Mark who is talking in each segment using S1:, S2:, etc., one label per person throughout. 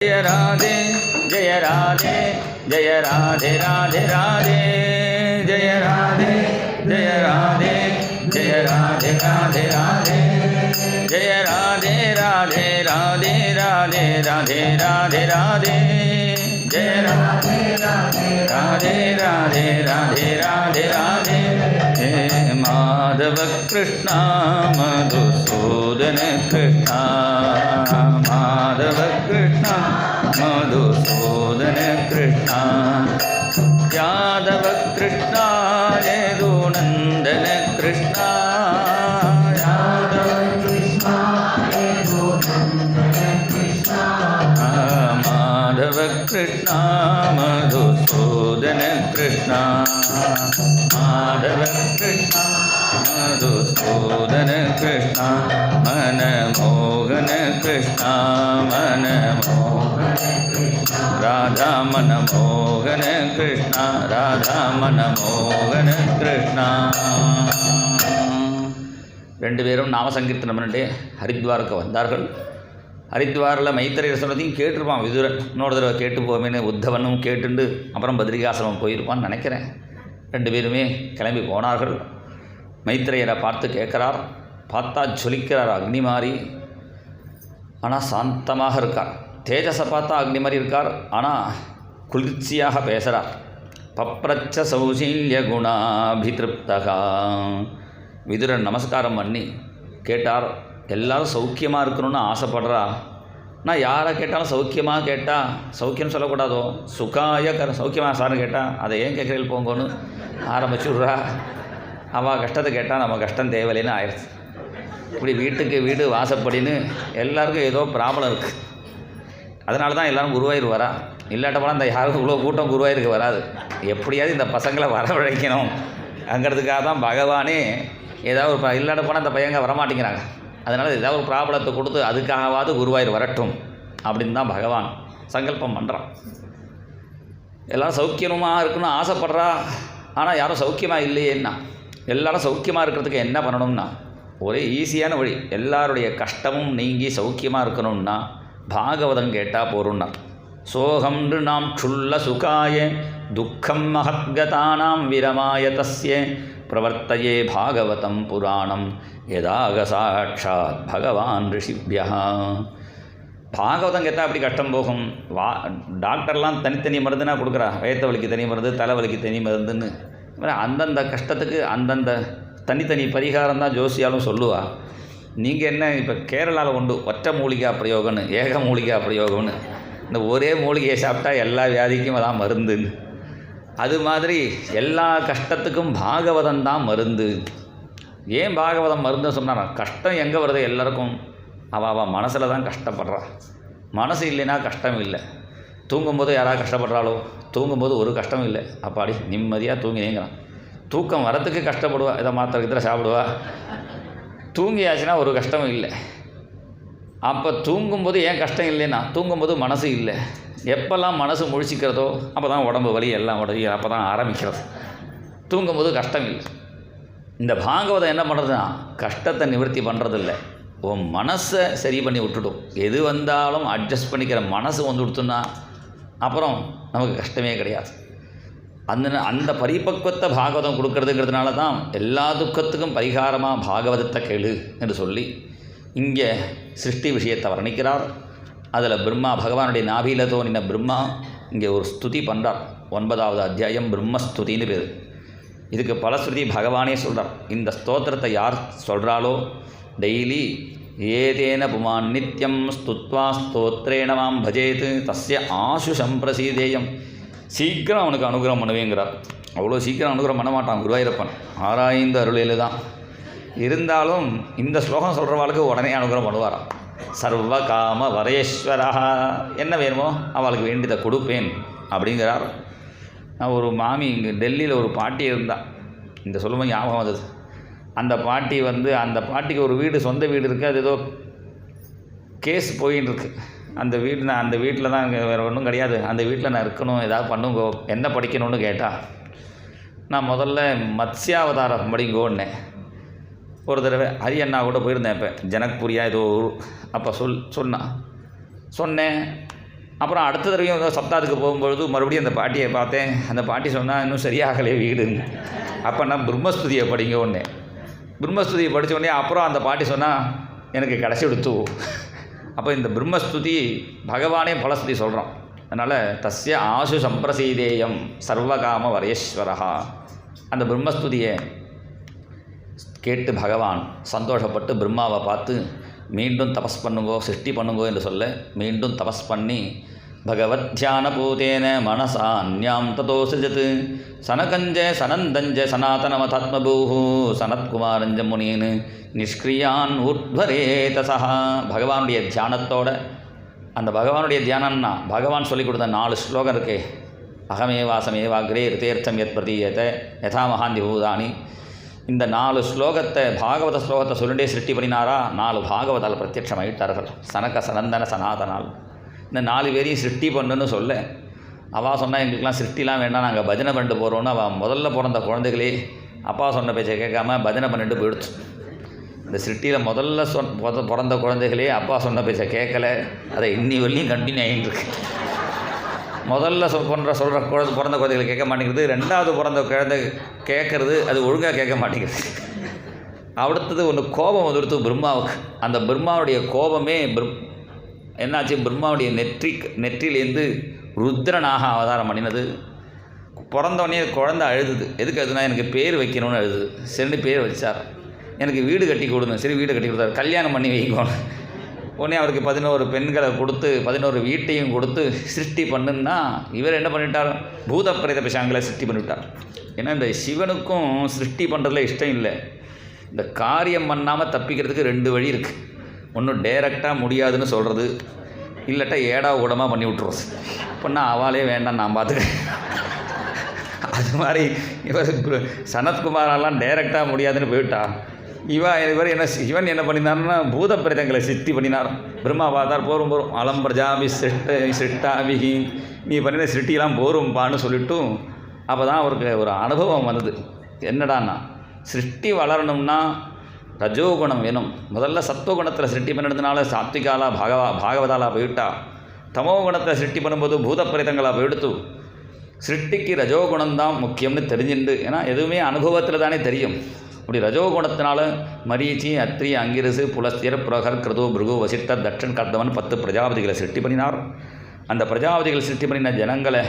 S1: जय राधे जय राधे जय राधे राधे राधे जय राधे जय राधे जय राधे राधे राधे जय राधे राधे राधे राधे राधे राधे राधे जय राधे राधे राधे राधे राधे राधे राधे हे माधव कृष्ण मधुसूदन कृष्ण माधव कृष्ण मधुसूदन कृष्ण यादव कृष्ण यदुनंदन कृष्ण यादव कृष्ण यदुनंदन कृष्ण माधव कृष्ण मधुसूदन कृष्ण माधव कृष्ण मधुसूदन कृष्ण मनमोहन कृष्ण मनमोहन राधा मनमोहन कृष्ण राधा मनमोहन कृष्ण ரெண்டு பேரும் நாம சங்கீர்த்தனம் பண்ணிட்டு ஹரித்வாருக்கு வந்தார்கள். ஹரித்வாரில் மைத்திரையர் சொன்னதையும் கேட்டிருப்பான் விதுரன். இன்னொரு தடவை கேட்டு போவேன்னு உத்தவனும் கேட்டுண்டு அப்புறம் பத்ரிகாசிரமம் போயிருப்பான்னு நினைக்கிறேன். ரெண்டு பேருமே கிளம்பி போனார்கள். மைத்திரையரை பார்த்து கேட்குறார். பார்த்தா ஜொலிக்கிறார் அக்னி மாதிரி, ஆனால் சாந்தமாக இருக்கார். தேஜஸை பார்த்தா அக்னி மாதிரி இருக்கார், ஆனால் குளிர்ச்சியாக பேசுகிறார். பப்ரச்ச சௌசீல்ய குணாபிதிருப்தகா. விதுரன் நமஸ்காரம் பண்ணி கேட்டார், எல்லோரும் சௌக்கியமாக இருக்கணும்னு ஆசைப்படுறா. நான் யாரை கேட்டாலும் சௌக்கியமாக கேட்டால் சௌக்கியம் சொல்லக்கூடாதோ, சுகாய சௌக்கியமாக சார்னு கேட்டால் அதை ஏன் கேட்குறீங்க போங்கன்னு ஆரம்பிச்சு விட்றா. அவள் கஷ்டத்தை கேட்டால் நம்ம கஷ்டம் தேவையில்லைன்னு ஆயிடுச்சு. இப்படி வீட்டுக்கு வீடு வாசப்படின்னு எல்லாருக்கும் ஏதோ ப்ராப்ளம் இருக்குது. அதனால தான் எல்லோரும் குருவாயூர் வரா. இல்லாட்ட போனால் இந்த யாருக்கும் இவ்வளோ கூட்டம் குருவாயூருக்கு வராது. எப்படியாவது இந்த பசங்களை வரவழைக்கணும் அங்கிறதுக்காக தான் பகவானே ஏதாவது ஒரு இல்லாட்ட போனால் இந்த பையங்க வரமாட்டேங்கிறாங்க. அதனால் ஏதாவது ஒரு ப்ராப்ளத்தை கொடுத்து அதுக்காகவாவது குருவாயூர் வரட்டும் அப்படின்னு தான் பகவான் சங்கல்பம் பண்ணுறான். எல்லோரும் சௌக்கியமாக இருக்கணும்னு ஆசைப்படுறா, ஆனால் யாரும் சௌக்கியமாக இல்லையேன்னா. எல்லோரும் சௌக்கியமாக இருக்கிறதுக்கு என்ன பண்ணணும்னா ஒரே ஈஸியான வழி. எல்லாருடைய கஷ்டமும் நீங்கி சௌக்கியமாக இருக்கணும்னா பாகவதம் கேட்டால் போகிறோம்னா. சோகம் நாம் க்ஷுல்ல சுகாய துக்கம் மகத்கதானாம் விரமாய தஸ்ய பிரவர்த்தயே பாகவதம் புராணம் யதாக சாட்சாத் பகவான் ரிஷிபியா. பாகவதம் கேட்டால் அப்படி கஷ்டம் போகும். டாக்டர்லாம் தனித்தனி மருந்துனா கொடுக்குறா. வயத்த வலிக்கு தனி மருந்து, தலைவலிக்கு தனி மருந்துன்னு. அந்தந்த கஷ்டத்துக்கு அந்தந்த தனித்தனி பரிகாரம் தான் ஜோசியாலும் சொல்லுவா. நீங்கள் என்ன இப்போ கேரளாவில் உண்டு ஒற்றை மூலிகா பிரயோகம்னு, ஏக மூலிகா பிரயோகம்னு. இந்த ஒரே மூலிகையை சாப்பிட்டா எல்லா வியாதிக்கும் அதான் மருந்துன்னு. அது மாதிரி எல்லா கஷ்டத்துக்கும் பாகவதம் தான் மருந்து. ஏன் பாகவதம் மருந்துன்னு சொன்னாரா? கஷ்டம் எங்கே வருது எல்லாருக்கும்? அவள் மனசில் தான் கஷ்டப்படுறா. மனசு இல்லைன்னா கஷ்டம் இல்லை. தூங்கும்போது யாராவது கஷ்டப்படுறாளோ? தூங்கும்போது ஒரு கஷ்டம் இல்லை. அப்பாடி நிம்மதியாக தூங்கினேங்கிறான். தூக்கம் வரத்துக்கு கஷ்டப்படுவா, இதை மாத்திரை இதில் சாப்பிடுவா. தூங்கியாச்சுன்னா ஒரு கஷ்டமும் இல்லை. அப்போ தூங்கும்போது ஏன் கஷ்டம் இல்லைன்னா தூங்கும்போது மனசு இல்லை. எப்போல்லாம் மனசு முழிச்சிக்கிறதோ அப்போ தான் உடம்பு வலி எல்லாம் உடம்பு அப்போ தான் ஆரம்பிக்கிறது. தூங்கும்போது கஷ்டம் இல்லை. இந்த பாகவதம் என்ன பண்ணுறதுன்னா கஷ்டத்தை நிவர்த்தி பண்ணுறதில்ல, உன் மனசை சரி பண்ணி விட்டுடும். எது வந்தாலும் அட்ஜஸ்ட் பண்ணிக்கிற மனசு வந்து விடுத்துன்னா அப்புறம் நமக்கு கஷ்டமே கிடையாது. அந்த பரிபக்குவத்தை பாகவதம் கொடுக்கறதுங்கிறதுனால தான் எல்லா துக்கத்துக்கும் பரிகாரமாக பாகவதத்தை கேளு என்று சொல்லி இங்கே சிருஷ்டி விஷயத்தை வர்ணிக்கிறார். அதில் பிரம்மா பகவானுடைய நாபியில் தோன்றின பிரம்மா இங்கே ஒரு ஸ்துதி பண்ணுறார். 9வது அத்தியாயம் பிரம்மஸ்துதின்னு பேர். இதுக்கு பலஸ்ருதி பகவானே சொல்கிறார். இந்த ஸ்தோத்திரத்தை யார் சொல்கிறாளோ டெய்லி ஏதேன புமான் நித்யம் ஸ்துத்வா ஸ்தோத்ரேண மாம் பஜேத் தஸ்ய ஆசு சம்பிரசீதேயம். சீக்கிரம் அவனுக்கு அனுகிரகம் பண்ணுவேங்கிறார். அவ்வளோ சீக்கிரம் அனுகிரகம் பண்ண மாட்டான் குருவாயூரப்பன், ஆராய்ந்து அருளில் தான். இருந்தாலும் இந்த ஸ்லோகம் சொல்கிறவாளுக்கு உடனே அனுகிரகம் பண்ணுவாராம். சர்வ காம வரேஸ்வரா, என்ன வேணுமோ அவளுக்கு வேண்டியதை கொடுப்பேன் அப்படிங்கிறார். நான் ஒரு மாமி இங்கே டெல்லியில் ஒரு பாட்டி இருந்தால், இந்த சொல்லும்போது ஞாபகம் வந்தது. அந்த பாட்டி அந்த பாட்டிக்கு ஒரு வீடு, சொந்த வீடு இருக்குது. அது ஏதோ கேஸ் போயின்னு இருக்குது. அந்த வீட்டில் தான் வேறு ஒன்றும் கிடையாது. அந்த வீட்டில் நான் இருக்கணும், ஏதாவது பண்ணுங்கோ, என்ன படிக்கணும்னு கேட்டால் நான் முதல்ல மத்ஸ்யாவதாரம் படிங்கோன்னேன். ஒரு தடவை ஹரியண்ணா கூட போயிருந்தேன். இப்போ ஜனக்புரியா ஏதோ அப்போ சொன்னேன். அப்புறம் அடுத்த தடவையும் சப்தாத்துக்கு போகும்பொழுது மறுபடியும் அந்த பாட்டியை பார்த்தேன். அந்த பாட்டி சொன்னால் இன்னும் சரியாகலையே வீடுன்னு. அப்போ நான் பிரம்மஸ்துதியை படிங்க ஒன்று. பிரம்மஸ்துதியை படித்த உடனே அப்புறம் அந்த பாட்டி சொன்னால் எனக்கு கடைசி எடுத்து. அப்போ இந்த பிரம்மஸ்துதி பகவானே பலஸ்துதி சொல்கிறோம். அதனால் தஸ்ய ஆசு சம்பிரசீதேயம் சர்வகாம வரேஸ்வரஹா. அந்த பிரம்மஸ்துதியை கேட்டு பகவான் சந்தோஷப்பட்டு பிரம்மாவை பார்த்து மீண்டும் தபஸ் பண்ணுங்கோ, சிருஷ்டி பண்ணுங்கோ என்று சொல்ல மீண்டும் தபஸ் பண்ணி பகவத் தியான பூதேன மனசா அந்யாம் ததோ சிஜத் சனகஞ்ச சனந்தஞ்ச சனாதனமதாத்மபூஹு சனத்குமாரஞ்ச முனின்னு நிஷ்கிரியான் உட்வரேதசா. பகவானுடைய தியானத்தோட, அந்த பகவானுடைய தியானம்னா பகவான் சொல்லிக் கொடுத்த 4 ஸ்லோகம் இருக்கே, அகமேவாசமேவாக்ரே ரிதேர்த்தம் யத் பிரதீயத்தை யதா மகாந்தி பூதானி. இந்த 4 ஸ்லோகத்தை பாகவத ஸ்லோகத்தை சொல்லிட்டே சிருஷ்டி பண்ணினாரா 4 பாகவதால் பிரத்யட்சமாயிட்டார்கள். சனக சனந்தன சனாதனால் இந்த 4 பேரையும் சிருஷ்டி பண்ணுன்னு சொல்ல அவள் சொன்னால் எங்களுக்கெல்லாம் சிருஷ்டிலாம் வேண்டாம், நாங்கள் பஜனை பண்ணிட்டு போகிறோன்னு அவள் முதல்ல பிறந்த குழந்தைகளே அப்பா சொன்ன பேச்சை கேட்காம பஜனை பண்ணிட்டு போயிடுச்சு. இந்த சிருஷ்டியில் முதல்ல பிறந்த குழந்தைகளே அப்பா சொன்ன பேச்சை கேட்கல, அதை இன்னி வரலையும் கண்டினியூ ஆகிட்டுருக்கு. முதல்ல சொல்கிற பிறந்த குழந்தைகளை கேட்க மாட்டேங்கிறது, 2வது பிறந்த குழந்தை கேட்குறது அது ஒழுங்காக கேட்க மாட்டேங்கிறது. அடுத்தது ஒன்று கோபம் வந்துடுத்து பிரம்மாவுக்கு. அந்த பிரம்மாவுடைய கோபமே என்னாச்சு, பிரம்மாவுடைய நெற்றிலேருந்து ருத்ரனாக அவதாரம் பண்ணினது. பிறந்தவொடனே குழந்தை அழுதுது. எதுக்கு அழுதுனா எனக்கு பேர் வைக்கணும்னு அழுதுது. சரி பேர் வச்சார். எனக்கு வீடு கட்டி கொடுங்க. சரி வீடு கட்டி கொடுத்தாரு. கல்யாணம் பண்ணி வைக்கணும். உடனே அவருக்கு 11 பெண்களை கொடுத்து 11 வீட்டையும் கொடுத்து சிருஷ்டி பண்ணுன்னா இவர் என்ன பண்ணிட்டார், பூத பிரேத பிசாங்களை சிருஷ்டி பண்ணிவிட்டார். ஏன்னா இந்த சிவனுக்கும் சிருஷ்டி பண்ணுறதுல இஷ்டம் இல்லை. இந்த காரியம் பண்ணாமல் தப்பிக்கிறதுக்கு 2 வழி இருக்குது. ஒன்று டைரெக்டாக முடியாதுன்னு சொல்கிறது, இல்லாட்டா ஏடா ஊடமாக பண்ணி விட்டுருவோம். இப்போன்னா அவளே வேண்டாம் நான் பார்த்துக்கிறேன். அது மாதிரி இவர் சனத்குமாரெல்லாம் டைரெக்டாக முடியாதுன்னு போயிட்டா. இவர் என்ன சிவன் என்ன பண்ணினார்னா பூத பிரேதங்களை சிருஷ்டி பண்ணினார். பிரம்மா பார்த்தார், போரும் அலம் பிரஜாபி சிருஷ்டாபிஹி, நீ பண்ணின சிருஷ்டிலாம் போரும்பான்னு சொல்லிவிட்டும். அப்போ தான் அவருக்கு ஒரு அனுபவம் வந்தது. என்னடான்னா சிருஷ்டி வளரணும்னா ரஜோகுணம் வேணும். முதல்ல சத்துவகுணத்தில் சிருஷ்டி பண்ணினதுனால சாத்விகாலா பாகவதாலா போயிட்டா. தமோ குணத்தை சிருஷ்டி பண்ணும்போது பூத பிரேதங்களாக போயிடுத்து. சிருஷ்டிக்கு ரஜோகுணம்தான் முக்கியம்னு தெரிஞ்சுண்டு, ஏன்னா எதுவுமே அனுபவத்தில் தானே தெரியும். அப்படி ரஜோகுணத்தினால மரீச்சி, அத்ரி, அங்கிரசு, புலஸ்தியர், புரகர், கிருது, பிருகு, வசிஷ்டர், தட்சன், கர்தவன் 10 பிரஜாபதிகளை சிருஷ்டி பண்ணினார். அந்த பிரஜாபதிகள் சிருஷ்டி பண்ணின ஜனங்களை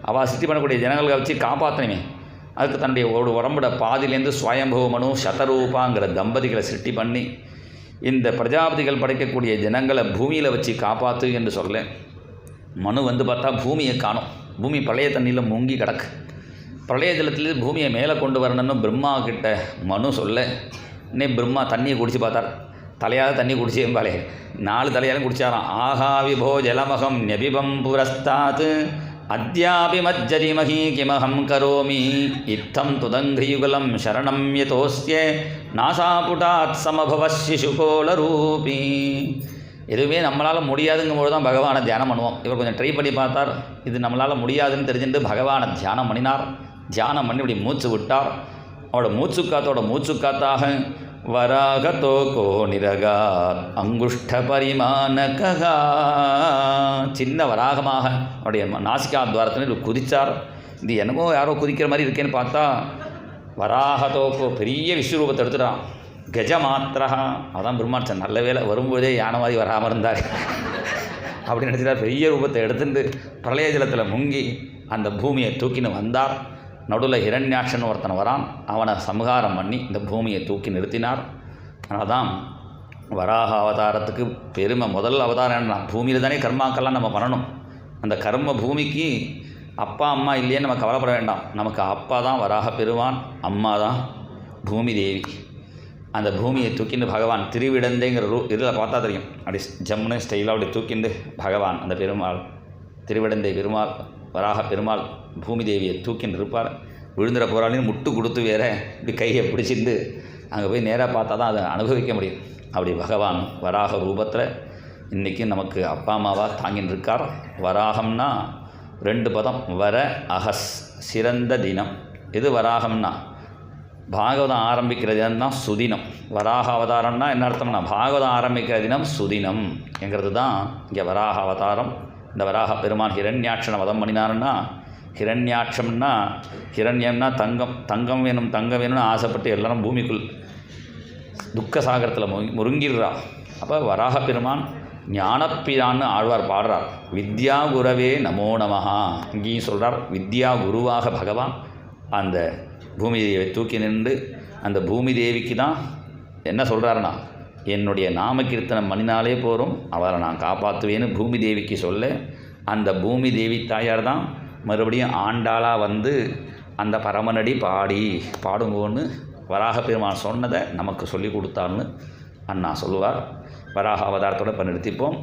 S1: அவள் சிருஷ்டி பண்ணக்கூடிய ஜனங்களை வச்சு காப்பாற்றணுமே. அதுக்கு தன்னுடைய ஒரு உடம்போட பாதிலேருந்து ஸ்வயம்புவ மனு சதரூபாங்கிற தம்பதிகளை சிருஷ்டி பண்ணி இந்த பிரஜாபதிகள் படைக்கக்கூடிய ஜனங்களை பூமியில் வச்சு காப்பாற்று என்று சொல்ல, மனு பார்த்தா பூமியை காணும். பூமி பழைய தண்ணியில் முங்கி கிடக்கு. பிரளய ஜலத்திலேருந்து பூமியை மேலே கொண்டு வரணும்னு பிரம்மா கிட்ட மனு சொல்ல, இன்னும் பிரம்மா தண்ணியை குடித்து பார்த்தார். தலையால் தண்ணி குடிச்சேம்பாலே 4 தலையாலும் குடித்தாராம். ஆகாவிபோ ஜலமகம் நெபிபம் புரஸ்தாத் அத்யாபி மஜ்ஜதிமஹி கிமஹம் கரோமி இத்தம் துதங்கியுகலம் சரணம் யதோஸ்ய நாசாபுடாத் சமபவ சிசுகோலரூபி. எதுவுமே நம்மளால் முடியாதுங்கும்போது தான் பகவானை தியானம் பண்ணுவோம். இவர் கொஞ்சம் ட்ரை பண்ணி பார்த்தார். இது நம்மளால் முடியாதுன்னு தெரிஞ்சுட்டு பகவானை தியானம் பண்ணினார். தியானம் பண்ணி இப்படி மூச்சு விட்டார். அவரோட மூச்சுக்காத்தாக வராகதோ கோ நிரகா அங்குஷ்ட பரிமாணகா, சின்ன வராகமாக அவருடைய நாசிகா துவாரத்தில் குதித்தார். இது என்னமோ யாரோ குதிக்கிற மாதிரி இருக்கேன்னு பார்த்தா வராகதோக்கோ பெரிய விஸ்வரூபத்தை எடுத்துட்டான். கஜமாத்திரா, அதான் பிரம்மாண்டன் நல்ல வேலை வரும்போதே யானை மாதிரி வராமல் இருந்தார் அப்படின்னு நினச்சிட்டார். பெரிய ரூபத்தை எடுத்துட்டு பிரளய ஜலத்தில் முங்கி அந்த பூமியை தூக்கின்னு வந்தார். நடுவில் ஹிரண்யாட்சன் ஒருத்தன் வரான். அவனை சம்ஹாரம் பண்ணி இந்த பூமியை தூக்கி நிறுத்தினார். அதனால தான் வராக அவதாரத்துக்கு பெருமை. முதல் அவதாரம் என்ன, பூமியில் தானே கர்மாக்கெல்லாம் நம்ம பண்ணணும். அந்த கர்ம பூமிக்கு அப்பா அம்மா இல்லையே நம்ம கவலைப்பட வேண்டாம். நமக்கு அப்பா தான் வராக பெருமான், அம்மா தான் பூமி தேவி. அந்த பூமியை தூக்கிண்டு பகவான் திருவிடந்தைங்கிற இதில் பார்த்தா தெரியும். அப்படி ஜம்முன்னு ஸ்டைலாக அப்படி தூக்கிண்டு பகவான் அந்த பெருமாள் திருவிடந்தை பெருமாள் வராக பெருமாள் பூமி தேவியை தூக்கின்னு இருப்பார். விழுந்துற போராளின்னு முட்டு கொடுத்து வேற இப்படி கையை பிடிச்சிட்டு அங்கே போய் நேராக பார்த்தா தான் அதை அனுபவிக்க முடியும். அப்படி பகவான் வராக ரூபத்தில் இன்றைக்கி நமக்கு அப்பா அம்மாவாக தாங்கின்னு இருக்கார். வராகம்னா 2 பதம், வர அகஸ், சிறந்த தினம். இது வராகம்னா பாகவதம் ஆரம்பிக்கிற தினம் தான் சுதினம். வராக அவதாரம்னா என்ன அர்த்தம்னா பாகவதம் ஆரம்பிக்கிற தினம் சுதினம் என்கிறது தான் இங்கே வராக அவதாரம். இந்த வராக பெருமான் ஹிரண்யாட்சனை வதம் பண்ணினாருன்னா, ஹிரண்யாட்சம்னா ஹிரண்யம்னா தங்கம், தங்கம் வேணும்னு ஆசைப்பட்டு எல்லாரும் பூமிக்குள் துக்க சாகரத்தில் முருங்கிடுறா. அப்போ வராக பெருமான் ஞானப்பிரான்னு ஆழ்வார் பாடுறார். வித்யா குரவே நமோ நமஹா. இங்கேயும் சொல்கிறார், வித்யா குருவாக பகவான் அந்த பூமி தேவியை தூக்கி நின்று அந்த பூமி தேவிக்கு தான் என்ன சொல்கிறாருன்னா, என்னுடைய நாம கீர்த்தனம் பண்ணினாலே போகிறோம், அவரை நான் காப்பாற்றுவேன்னு பூமி தேவிக்கு சொல்ல, அந்த பூமி தேவி தாயார் தான் மறுபடியும் ஆண்டாளாக வந்து அந்த பரமனடி பாடுங்கோன்னு வராக பெருமான் சொன்னதை நமக்கு சொல்லி கொடுத்தான்னு அண்ணா சொல்லுவார். வராக அவதாரத்தோடு இப்போ நிறுத்திப்போம்.